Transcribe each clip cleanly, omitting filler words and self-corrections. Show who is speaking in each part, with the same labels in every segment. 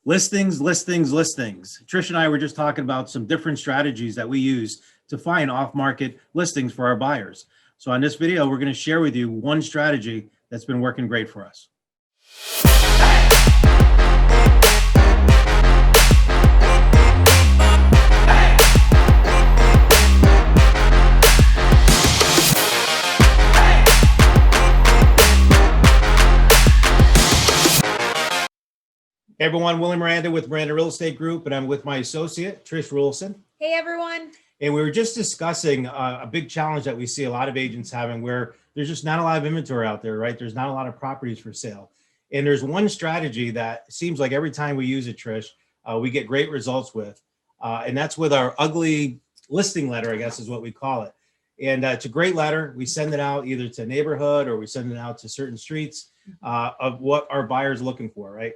Speaker 1: Listings, listings, listings. Trish and I were just talking about some different strategies that we use to find off-market listings for our buyers. So on this video, we're going to share with you one strategy that's been working great for us. Hey everyone, Willie Miranda with Miranda Real Estate Group, and I'm with my associate, Trish Rulson.
Speaker 2: Hey everyone.
Speaker 1: And we were just discussing a big challenge that we see a lot of agents having where there's just not a lot of inventory out there, right? There's not a lot of properties for sale. And there's one strategy that seems like every time we use it, Trish, we get great results with. And that's with our ugly listing letter, I guess is what we call it. And it's a great letter. We send it out either to a neighborhood or we send it out to certain streets of what our buyers are looking for, right?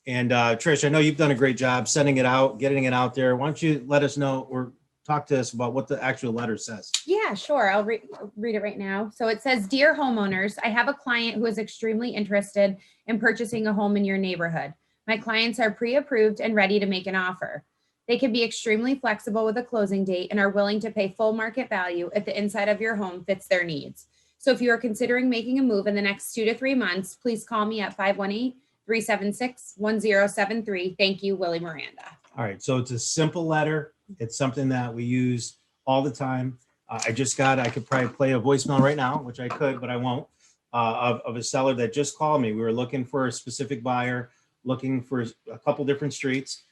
Speaker 1: And Trish, I know you've done a great job sending it out, getting it out there. Why don't you let us know or talk to us about what the actual letter says?
Speaker 2: Yeah, sure. I'll read it right now. So it says, "Dear homeowners, I have a client who is extremely interested in purchasing a home in your neighborhood. My clients are pre-approved and ready to make an offer. They can be extremely flexible with a closing date and are willing to pay full market value if the inside of your home fits their needs. So if you are considering making a move in the next 2 to 3 months, please call me at 518-376-1073. Thank you, Willie Miranda."
Speaker 1: All right, so it's a simple letter. It's something that we use all the time. I could probably play a voicemail right now, which I could, but I won't, of a seller that just called me. We were looking for a specific buyer, looking for a couple different streets.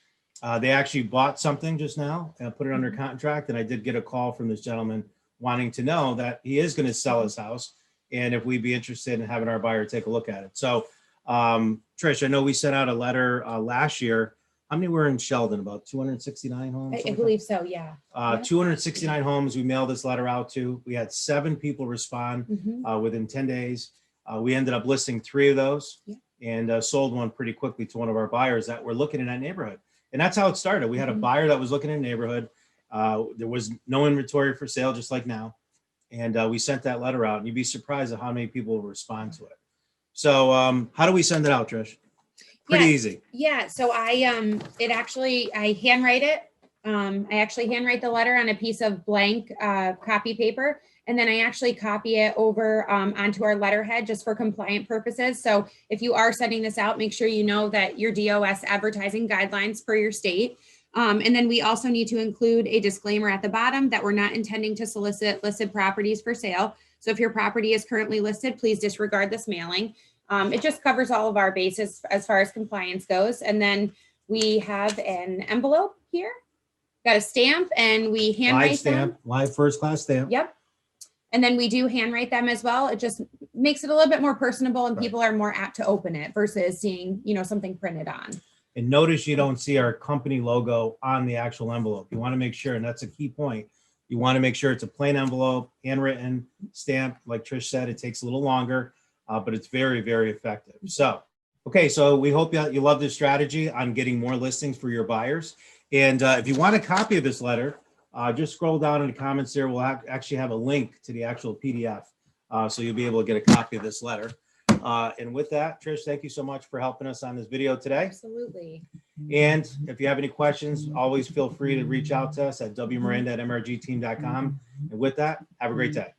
Speaker 1: They actually bought something just now and put it under contract. And I did get a call from this gentleman wanting to know that he is going to sell his house and if we'd be interested in having our buyer take a look at it. So Trish, I know we sent out a letter last year. How many were in Sheldon? About 269 homes?
Speaker 2: I believe so, yeah.
Speaker 1: 269 homes we mailed this letter out to. We had 7 people respond within 10 days. We ended up listing 3 of those and sold one pretty quickly to one of our buyers that were looking in that neighborhood. And that's how it started. We had a buyer that was looking in a neighborhood. There was no inventory for sale, just like now. And we sent that letter out, and you'd be surprised at how many people will respond to it. So how do we send it out, Trish? Pretty easy.
Speaker 2: Yeah. So I handwrite it. I actually handwrite the letter on a piece of blank copy paper. And then I actually copy it over onto our letterhead just for compliant purposes. So if you are sending this out, make sure you know that your DOS advertising guidelines for your state. And then we also need to include a disclaimer at the bottom that we're not intending to solicit listed properties for sale. So if your property is currently listed, please disregard this mailing. It just covers all of our bases as far as compliance goes. And then we have an envelope here, got a stamp, and we handwrite them.
Speaker 1: Live first class stamp.
Speaker 2: Yep. And then we do handwrite them as well. It just makes it a little bit more personable and people are more apt to open it versus seeing, something printed on.
Speaker 1: And notice you don't see our company logo on the actual envelope. You want to make sure, and that's a key point. You want to make sure it's a plain envelope, handwritten, stamped. Like Trish said, it takes a little longer, but it's very, very effective. So, okay, so we hope you love this strategy on getting more listings for your buyers. And if you want a copy of this letter, just scroll down in the comments there. We'll actually have a link to the actual PDF. So you'll be able to get a copy of this letter. And with that, Trish, thank you so much for helping us on this video today.
Speaker 2: Absolutely.
Speaker 1: And if you have any questions, always feel free to reach out to us at wmiranda@mrgteam.com. And with that, have a great day.